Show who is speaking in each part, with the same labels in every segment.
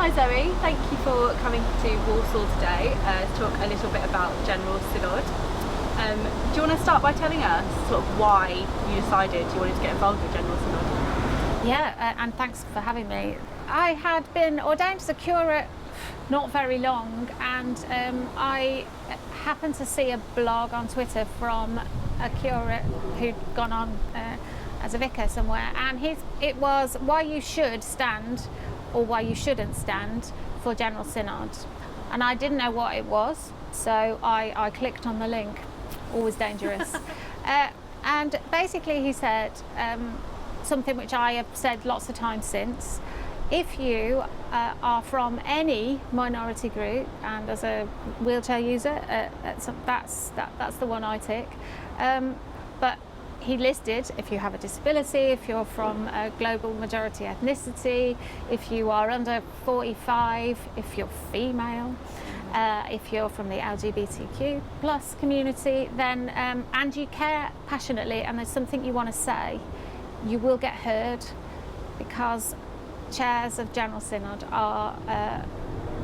Speaker 1: Hi Zoe, thank you for coming to Walsall today to talk a little bit about General Synod. Do you want to start by telling us sort of why you decided you wanted to get involved with General Synod?
Speaker 2: Yeah, and thanks for having me. I had been ordained as a curate not very long, and I happened to see a blog on Twitter from a curate who'd gone on as a vicar somewhere, and it was why you should stand or why you shouldn't stand for General Synod. And I didn't know what it was, so I clicked on the link. Always dangerous. And basically he said something which I have said lots of times since. If you are from any minority group, and as a wheelchair user, that's the one I tick. But he listed if you have a disability, if you're from a global majority ethnicity, if you are under 45, if you're female, if you're from the LGBTQ plus community, then and you care passionately and there's something you want to say, you will get heard, because chairs of General Synod are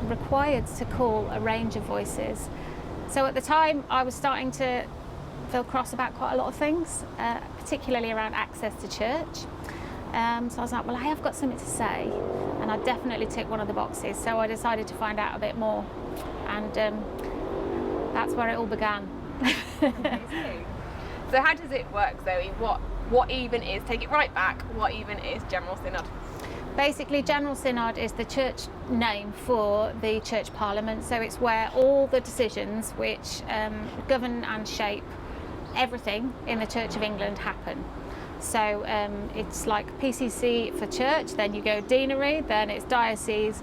Speaker 2: required to call a range of voices. So at the time I was starting to feel cross about quite a lot of things, particularly around access to church. So I was like, well, I have got something to say, and I definitely ticked one of the boxes. So I decided to find out a bit more, and that's where it all began.
Speaker 3: Amazing. So how does it work, Zoe? What even is, take it right back, what even is General Synod?
Speaker 2: Basically, General Synod is the church name for the church parliament, so it's where all the decisions which govern and shape everything in the Church of England happen. So it's like PCC for church, then you go deanery, then it's diocese,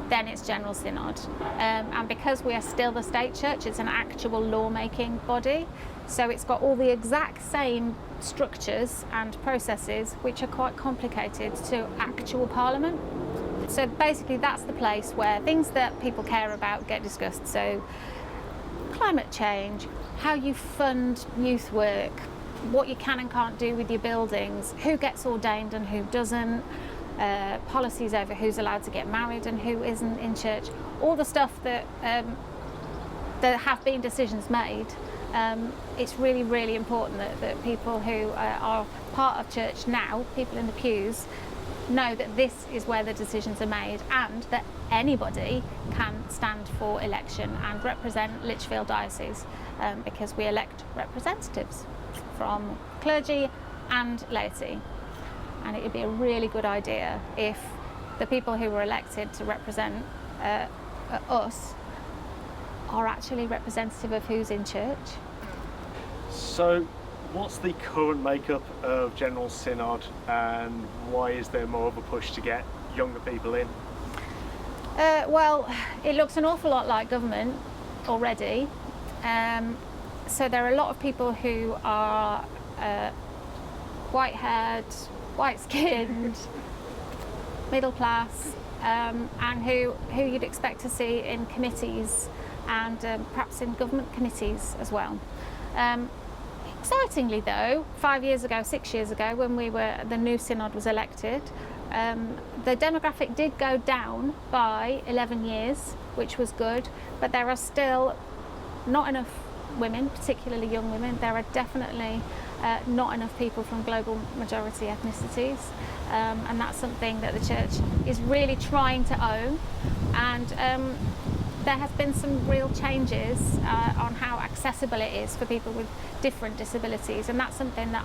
Speaker 2: then it's General Synod. And because we are still the state church, it's an actual lawmaking body, so it's got all the exact same structures and processes which are quite complicated to actual parliament. So basically that's the place where things that people care about get discussed. So climate change, how you fund youth work, what you can and can't do with your buildings, who gets ordained and who doesn't, policies over who's allowed to get married and who isn't in church, all the stuff that there have been decisions made. It's really, really important that people who are part of church now, people in the pews, know that this is where the decisions are made, and that anybody can stand for election and represent Lichfield Diocese, because we elect representatives from clergy and laity. And it would be a really good idea if the people who were elected to represent us are actually representative of who's in church.
Speaker 4: So what's the current makeup of General Synod, and why is there more of a push to get younger people in?
Speaker 2: Well, it looks an awful lot like government already. So there are a lot of people who are white-haired, white-skinned, middle class, and who you'd expect to see in committees and perhaps in government committees as well. Excitingly though, 6 years ago, when the new synod was elected, the demographic did go down by 11 years, which was good, but there are still not enough women, particularly young women. There are definitely not enough people from global majority ethnicities, and that's something that the church is really trying to own. And there has been some real changes on how accessible it is for people with different disabilities, and that's something that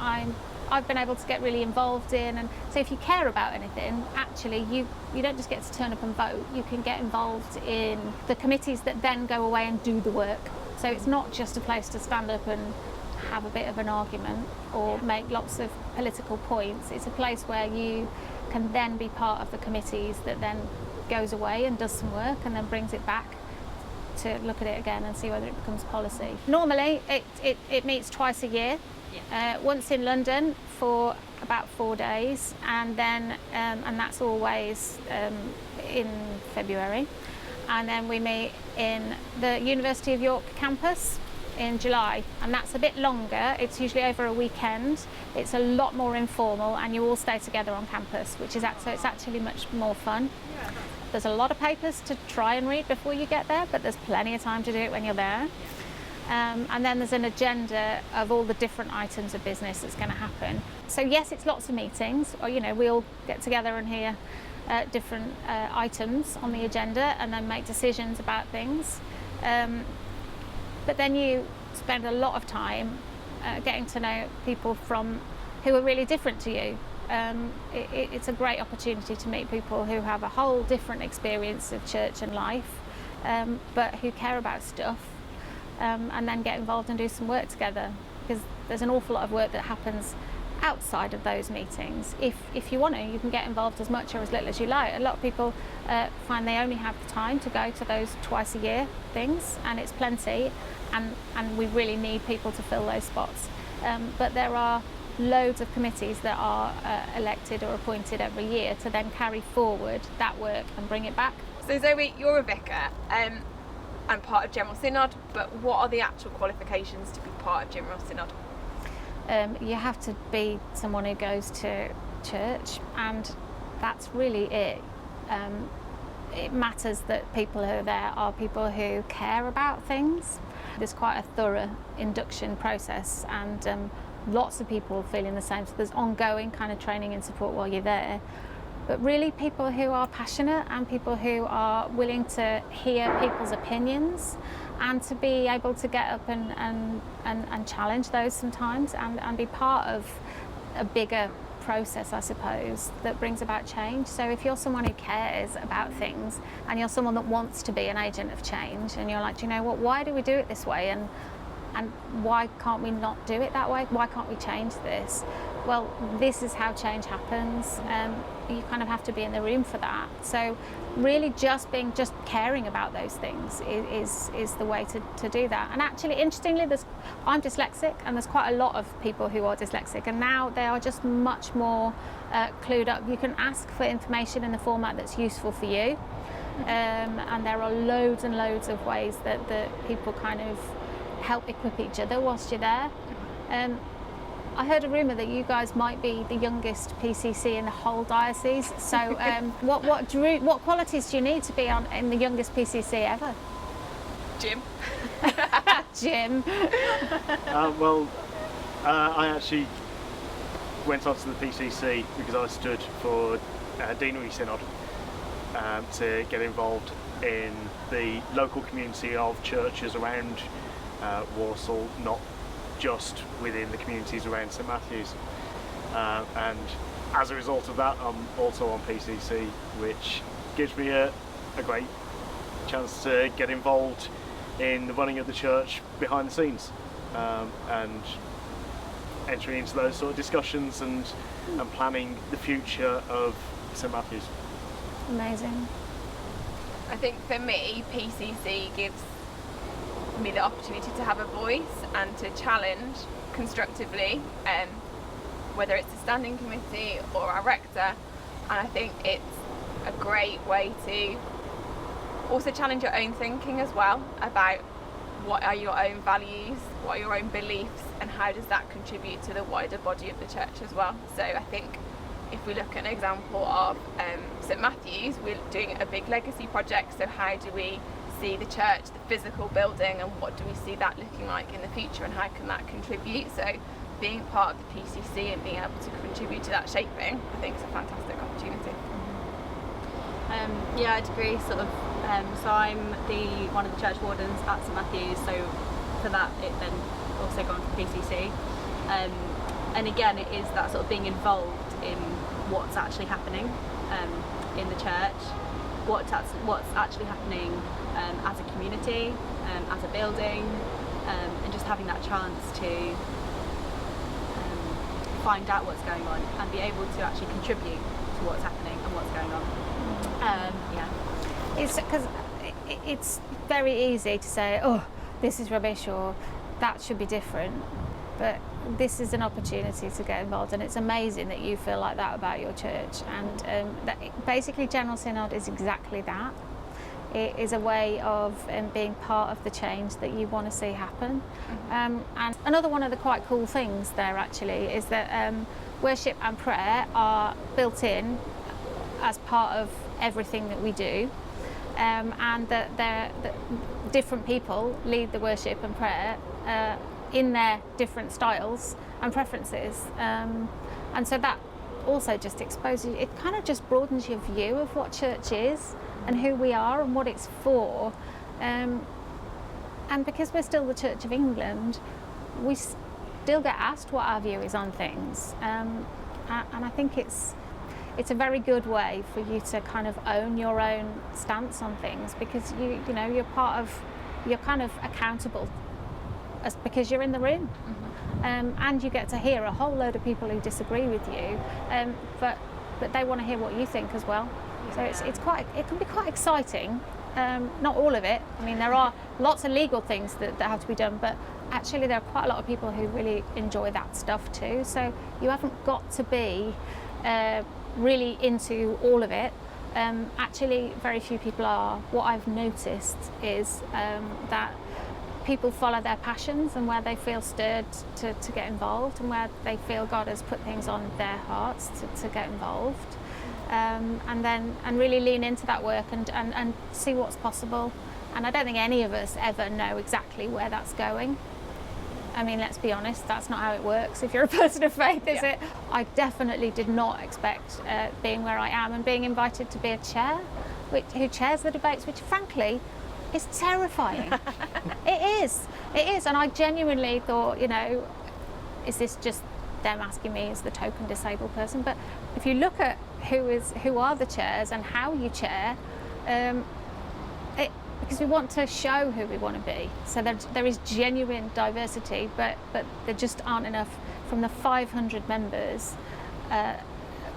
Speaker 2: I've been able to get really involved in. And so if you care about anything, actually you don't just get to turn up and vote, you can get involved in the committees that then go away and do the work. So it's not just a place to stand up and have a bit of an argument or make lots of political points. It's a place where you can then be part of the committees that then goes away and does some work and then brings it back to look at it again and see whether it becomes policy. Normally it meets twice a year, once in London for about 4 days, and then and that's always in February, and then we meet in the University of York campus in July, and that's a bit longer. It's usually over a weekend. It's a lot more informal, and you all stay together on campus, which is so it's actually much more fun. There's a lot of papers to try and read before you get there, but there's plenty of time to do it when you're there. And then there's an agenda of all the different items of business that's going to happen. So yes, it's lots of meetings, or we all get together and hear different items on the agenda and then make decisions about things. But then you spend a lot of time getting to know people who are really different to you. It's a great opportunity to meet people who have a whole different experience of church and life, but who care about stuff, and then get involved and do some work together, because there's an awful lot of work that happens outside of those meetings. If you want to, you can get involved as much or as little as you like. A lot of people find they only have the time to go to those twice a year things, and it's plenty, and we really need people to fill those spots. But there are loads of committees that are elected or appointed every year to then carry forward that work and bring it back.
Speaker 3: So Zoe, you're a vicar and part of General Synod, but what are the actual qualifications to be part of General Synod?
Speaker 2: You have to be someone who goes to church, and that's really it. It matters that people who are there are people who care about things. There's quite a thorough induction process, and lots of people feeling the same. So there's ongoing kind of training and support while you're there. But really people who are passionate and people who are willing to hear people's opinions and to be able to get up and challenge those sometimes, and be part of a bigger process, I suppose, that brings about change. So if you're someone who cares about things and you're someone that wants to be an agent of change, and you're like, do you know what, why do we do it this way, and why can't we not do it that way? Why can't we change this? Well, this is how change happens. You kind of have to be in the room for that. So really just caring about those things is the way to do that. And actually, interestingly, I'm dyslexic, and there's quite a lot of people who are dyslexic, and now they are just much more clued up. You can ask for information in the format that's useful for you, and there are loads and loads of ways that people kind of help equip each other whilst you're there. I heard a rumour that you guys might be the youngest PCC in the whole diocese. So, what qualities do you need to be in the youngest PCC ever?
Speaker 3: Jim.
Speaker 2: Jim.
Speaker 4: I actually went onto the PCC because I stood for Deanery Synod to get involved in the local community of churches around Walsall, not just within the communities around St Matthew's, and as a result of that I'm also on PCC, which gives me a great chance to get involved in the running of the church behind the scenes, and entering into those sort of discussions and planning the future of St Matthew's.
Speaker 2: Amazing.
Speaker 3: I think for me, PCC gives me the opportunity to have a voice and to challenge constructively, whether it's a standing committee or our rector, and I think it's a great way to also challenge your own thinking as well about what are your own values, what are your own beliefs, and how does that contribute to the wider body of the church as well. So I think if we look at an example of St Matthew's, we're doing a big legacy project, so how do we see the church, the physical building, and what do we see that looking like in the future, and how can that contribute? So being part of the PCC and being able to contribute to that shaping, I think is a fantastic opportunity.
Speaker 1: Yeah, I'd agree. So I'm one of the church wardens at St Matthew's, so for that it then also gone to PCC, and again it is that sort of being involved in what's actually happening in the church, what's actually happening as a community, as a building, and just having that chance to find out what's going on and be able to actually contribute to what's happening and what's going on.
Speaker 2: It's because it's very easy to say, oh, this is rubbish, or that should be different, but this is an opportunity to get involved, and it's amazing that you feel like that about your church. And basically General Synod is exactly that. It is a way of being part of the change that you want to see happen. And another one of the quite cool things there actually is that worship and prayer are built in as part of everything that we do, and that different people lead the worship and prayer in their different styles and preferences, and so that also just exposes, it kind of just broadens your view of what church is and who we are and what it's for, and because we're still the Church of England, we still get asked what our view is on things, and I think it's a very good way for you to kind of own your own stance on things, because you know you're kind of accountable because you're in the room, and you get to hear a whole load of people who disagree with you, but they want to hear what you think as well. So it can be quite exciting. Not all of it. I mean, there are lots of legal things that have to be done, but actually there are quite a lot of people who really enjoy that stuff too. So you haven't got to be really into all of it. Actually, very few people are. What I've noticed is that people follow their passions and where they feel stirred to get involved, and where they feel God has put things on their hearts to get involved. And really lean into that work and see what's possible. And I don't think any of us ever know exactly where that's going. I mean, let's be honest, that's not how it works if you're a person of faith, is it? I definitely did not expect being where I am and being invited to be a chair who chairs the debates, which frankly is terrifying. It is, and I genuinely thought, you know, is this just them asking me as the token disabled person? But if you look at who are the chairs and how you chair, because we want to show who we want to be. So there is genuine diversity, but there just aren't enough from the 500 members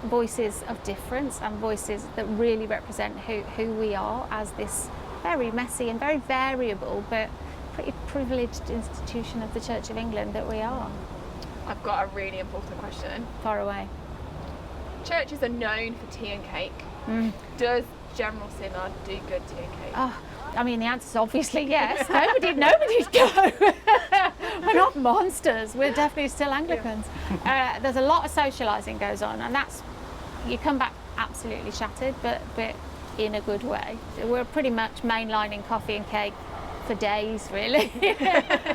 Speaker 2: voices of difference and voices that really represent who we are as this very messy and very variable but pretty privileged institution of the Church of England that we are.
Speaker 3: I've got a really important question.
Speaker 2: Far away.
Speaker 3: Churches are known for tea and cake. Does General Synod do good tea and cake?
Speaker 2: Oh, I mean, the answer is obviously yes. Nobody'd go. We're not monsters. We're definitely still Anglicans. There's a lot of socialising goes on, and you come back absolutely shattered, but in a good way. We're pretty much mainlining coffee and cake for days, really,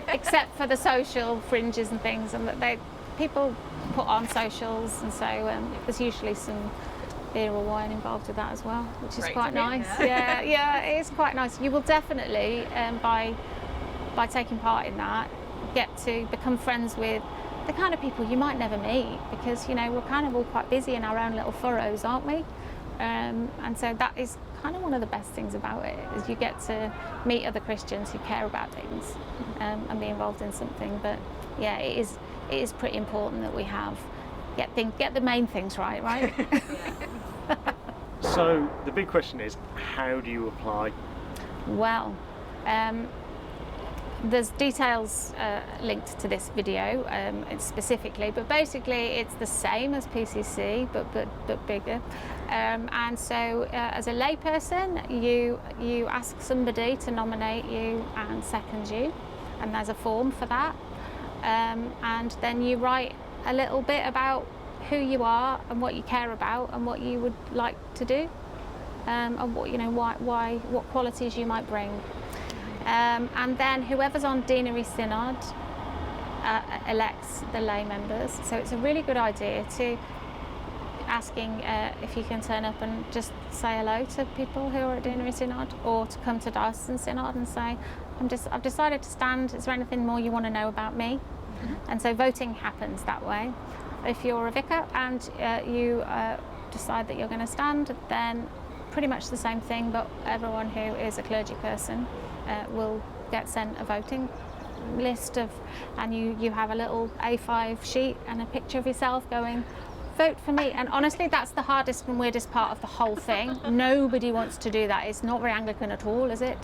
Speaker 2: except for the social fringes and things, and that people put on socials, and so there's usually some beer or wine involved with that as well, which is
Speaker 3: Great
Speaker 2: quite nice. Yeah, it is quite nice. You will definitely, by taking part in that, get to become friends with the kind of people you might never meet, because you know we're kind of all quite busy in our own little furrows, aren't we? And so that is kind of one of the best things about it, is you get to meet other Christians who care about things and be involved in something. But yeah, it is pretty important that we get the main things right?
Speaker 4: So the big question is, how do you apply?
Speaker 2: Well, there's details linked to this video specifically, but basically it's the same as PCC but bigger. And so as a layperson, you ask somebody to nominate you and second you, and there's a form for that. And then you write a little bit about who you are and what you care about and what you would like to do, and what, you know, what qualities you might bring. And then whoever's on Deanery Synod elects the lay members. So it's a really good idea to asking if you can turn up and just say hello to people who are at Deanery Synod, or to come to Diocesan Synod and say, I've decided to stand, is there anything more you want to know about me? And so voting happens that way. If you're a vicar and you decide that you're going to stand, then pretty much the same thing, but everyone who is a clergy person will get sent a voting list and you have a little A5 sheet and a picture of yourself going, vote for me. And honestly, that's the hardest and weirdest part of the whole thing. Nobody wants to do that. It's not very Anglican at all, is it?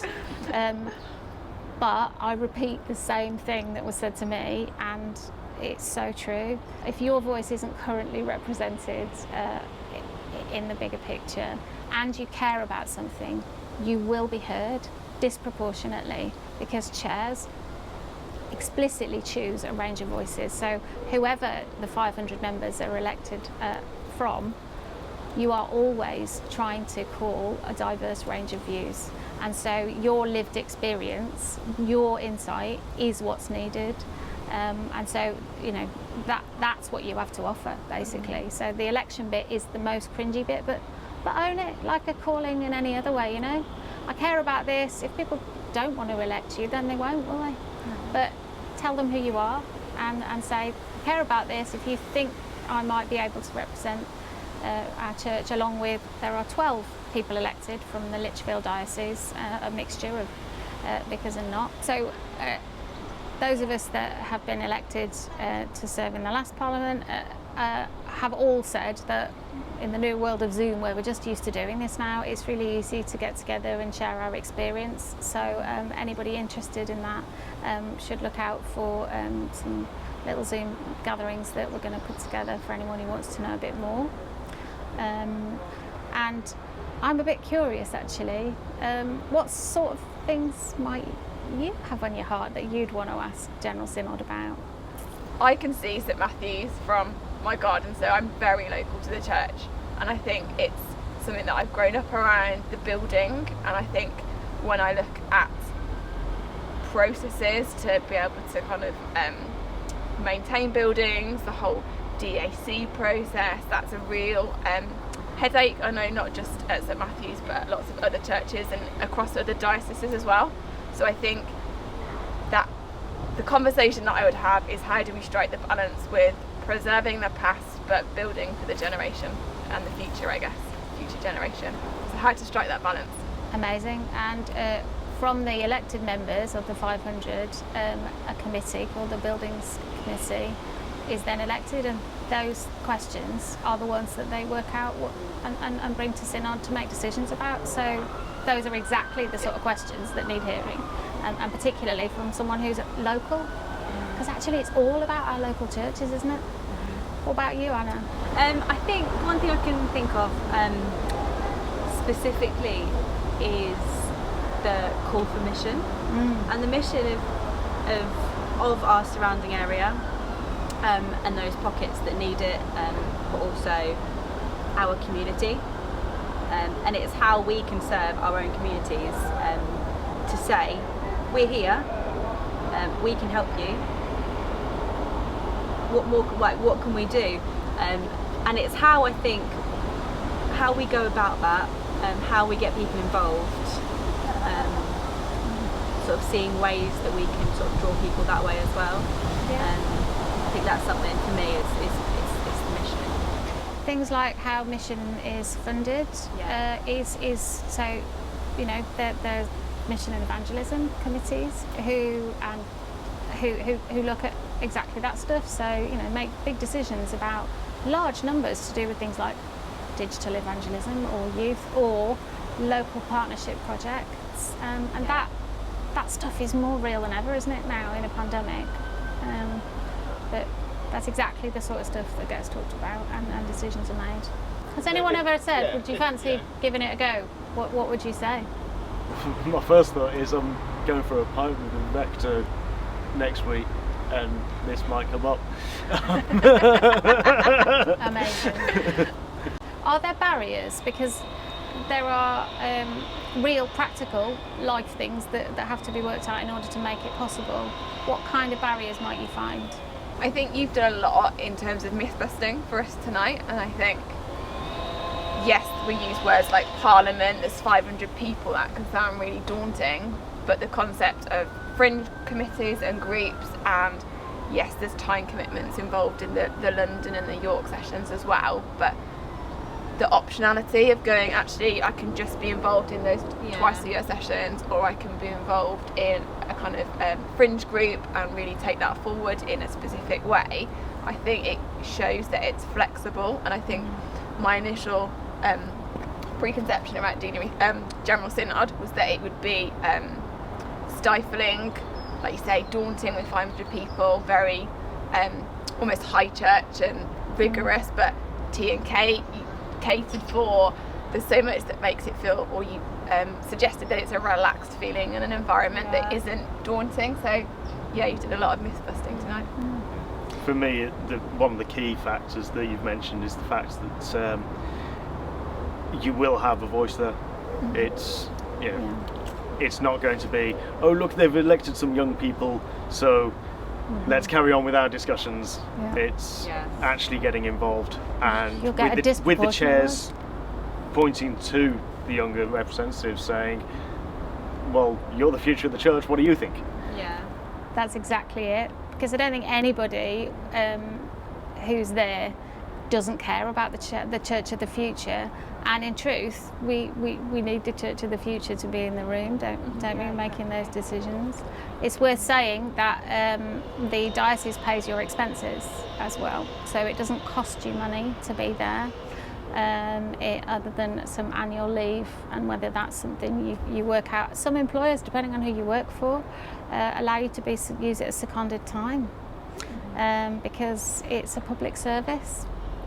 Speaker 2: But I repeat the same thing that was said to me, and it's so true. If your voice isn't currently represented in the bigger picture, and you care about something, you will be heard disproportionately, because chairs explicitly choose a range of voices. So whoever the 500 members are elected from you are always trying to call a diverse range of views. And so your lived experience, your insight is what's needed. And so, you know, that's what you have to offer, basically. So the election bit is the most cringy bit, but own it like a calling in any other way, you know. I care about this. If people don't want to elect you, then they won't, will they? But tell them who you are and say, I care about this. If you think I might be able to represent our church, along with, there are 12 people elected from the Lichfield Diocese, a mixture of vicars and not. So those of us that have been elected to serve in the last Parliament have all said that in the new world of Zoom, where we're just used to doing this now, it's really easy to get together and share our experience. So anybody interested in that should look out for some little Zoom gatherings that we're going to put together for anyone who wants to know a bit more. And I'm a bit curious, actually. What sort of things might you have on your heart that you'd want to ask General Synod about?
Speaker 3: I can see St Matthew's from my garden, so I'm very local to the church, and I think it's something that I've grown up around, the building. And I think when I look at processes to be able to kind of maintain buildings, the whole DAC process, that's a real headache. I know not just at St Matthew's, but at lots of other churches and across other dioceses as well. So I think that the conversation that I would have is, how do we strike the balance with preserving the past but building for the generation and the future, I guess, future generation. So how to strike that balance.
Speaker 2: Amazing. And from the elected members of the 500, a committee called the Buildings Committee is then elected, and those questions are the ones that they work out and bring to Synod to make decisions about. So those are exactly the sort of questions that need hearing, and particularly from someone who's local, because actually it's all about our local churches, isn't it? What about you, Anna?
Speaker 1: I think one thing I can think of specifically is the call for mission, and the mission of our surrounding area, and those pockets that need it, but also our community. And it's how we can serve our own communities, to say, we're here, we can help you. What more? What can we do? And it's how I think, how we go about that, how we get people involved, sort of seeing ways that we can sort of draw people that way as well. I think that's something for me. It's the mission.
Speaker 2: Things like how mission is funded is so, you know, there's mission and evangelism committees who look at exactly that stuff. So, you know, make big decisions about large numbers to do with things like digital evangelism or youth or local partnership projects, and that stuff is more real than ever, isn't it, now in a pandemic? But that's exactly the sort of stuff that gets talked about and decisions are made. Has anyone ever said, would you fancy giving it a go? What would you say?
Speaker 4: My first thought is I'm going for a pint with the rector next week, and this might come up.
Speaker 2: Amazing. Are there barriers? Because there are real practical life things that have to be worked out in order to make it possible. What kind of barriers might you find?
Speaker 3: I think you've done a lot in terms of myth busting for us tonight, and I think, yes, we use words like Parliament, there's 500 people, that can sound really daunting, but the concept of fringe committees and groups, and yes, there's time commitments involved in the London and the York sessions as well, but the optionality of going, actually I can just be involved in those twice a year sessions, or I can be involved in a kind of fringe group and really take that forward in a specific way. I think it shows that it's flexible, and I think my initial preconception around dealing with General Synod was that it would be stifling, like you say, daunting with 500 people, very almost high church and rigorous, but T and K catered for. There's so much that makes it feel, or you suggested that it's a relaxed feeling and an environment that isn't daunting. So yeah, you did a lot of myth busting tonight.
Speaker 4: For me, one of the key factors that you've mentioned is the fact that you will have a voice there. It's, you know, it's not going to be, oh look, they've elected some young people, so let's carry on with our discussions. It's actually getting involved, and with the chairs pointing to the younger representatives saying, well, you're the future of the church, what do you think?
Speaker 2: Yeah, that's exactly it, because I don't think anybody who's there doesn't care about the church of the future, and in truth we need the church of the future to be in the room, don't we, making those decisions. It's worth saying that the diocese pays your expenses as well, so it doesn't cost you money to be there, other than some annual leave, and whether that's something you work out. Some employers, depending on who you work for, allow you to use it as seconded time, because it's a public service.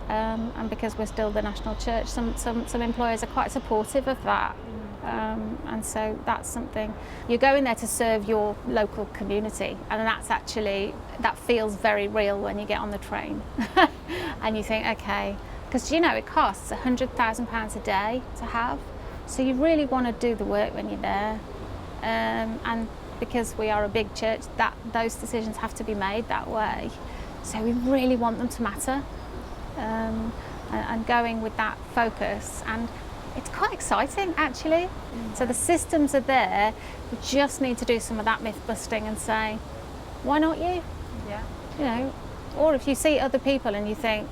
Speaker 2: And because we're still the national church, some employers are quite supportive of that, and so that's something. You're going there to serve your local community, and that feels very real when you get on the train and you think, okay, because it costs £100,000 a day to have, so you really want to do the work when you're there, and because we are a big church, those decisions have to be made that way, so we really want them to matter. And going with that focus, and it's quite exciting actually. So the systems are there, we just need to do some of that myth busting and say, why not you? Or if you see other people and you think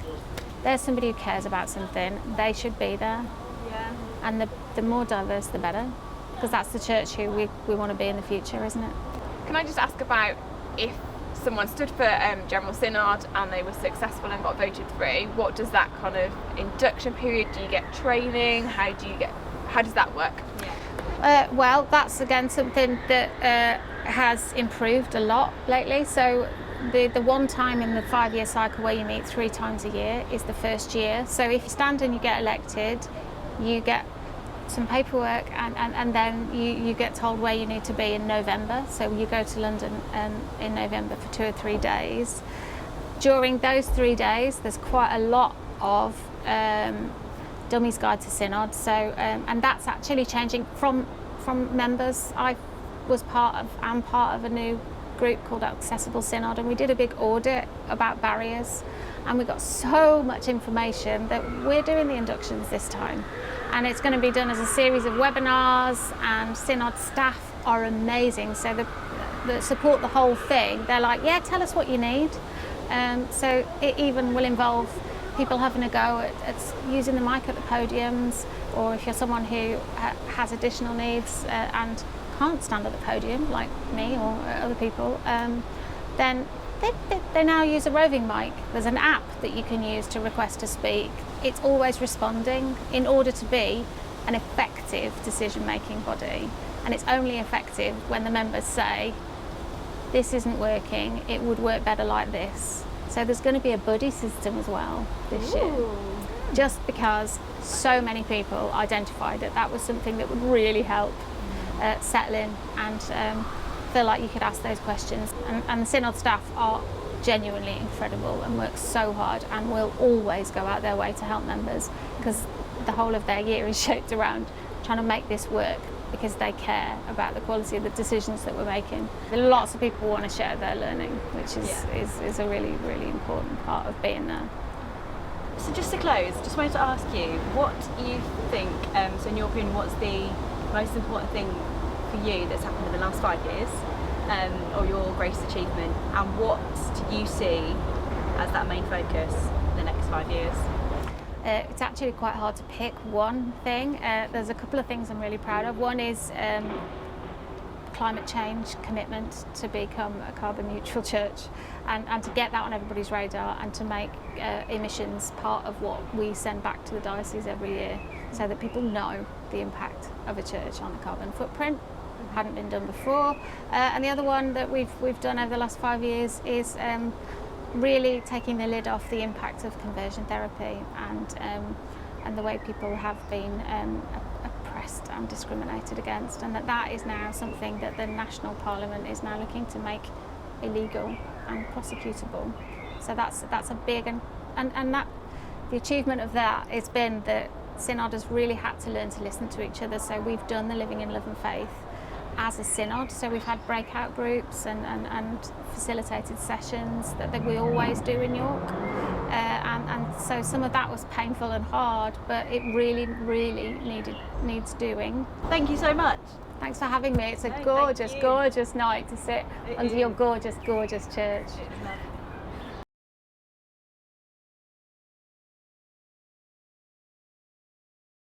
Speaker 2: there's somebody who cares about something, they should be there, and the more diverse the better, because that's the church who we want to be in the future, isn't it?
Speaker 3: Can I just ask about, if someone stood for General Synod and they were successful and got voted through, what does that kind of induction period, do you get training, how does that work?
Speaker 2: Well, that's again something that has improved a lot lately. So the one time in the 5-year cycle where you meet 3 times a year is the first year. So if you stand and you get elected, you get some paperwork, and then you get told where you need to be in November. So you go to London in November for 2 or 3 days. During those 3 days, there's quite a lot of Dummy's Guide to Synod. So and that's actually changing from members. I am part of a new group called Accessible Synod, and we did a big audit about barriers, and we got so much information that we're doing the inductions this time. And it's going to be done as a series of webinars, and Synod staff are amazing. So that support the whole thing. They're like, yeah, tell us what you need. So it even will involve people having a go at using the mic at the podiums, or if you're someone who has additional needs and can't stand at the podium, like me or other people, then they now use a roving mic. There's an app that you can use to request to speak. It's always responding in order to be an effective decision-making body. And it's only effective when the members say, this isn't working, it would work better like this. So there's going to be a buddy system as well this year. Just because so many people identified that was something that would really help settle in and feel like you could ask those questions. And the Synod staff are genuinely incredible and work so hard and will always go out their way to help members, because the whole of their year is shaped around trying to make this work, because they care about the quality of the decisions that we're making. Lots of people want to share their learning, which is a really, really important part of being there.
Speaker 1: So just to close, just wanted to ask you, what you think, so in your opinion, what's the most important thing for you that's happened in the last 5 years, or your greatest achievement, and what do you see as that main focus in the next 5 years?
Speaker 2: It's actually quite hard to pick one thing. There's a couple of things I'm really proud of. One is climate change commitment to become a carbon neutral church, and to get that on everybody's radar, and to make emissions part of what we send back to the diocese every year, so that people know the impact of a church on the carbon footprint. Hadn't been done before. And the other one that we've done over the last 5 years is really taking the lid off the impact of conversion therapy and the way people have been oppressed and discriminated against, and that is now something that the National Parliament is now looking to make illegal and prosecutable. So that's a big and that the achievement of that has been that Synod has really had to learn to listen to each other. So we've done the Living in Love and Faith as a synod. So we've had breakout groups and facilitated sessions that we always do in York. And so some of that was painful and hard, but it really, really needs doing.
Speaker 1: Thank you so much.
Speaker 2: Thanks for having me. It's a
Speaker 1: No,
Speaker 2: gorgeous,
Speaker 1: thank you.
Speaker 2: gorgeous night to sit
Speaker 1: It
Speaker 2: under your
Speaker 1: is.
Speaker 2: gorgeous, gorgeous church.
Speaker 1: It's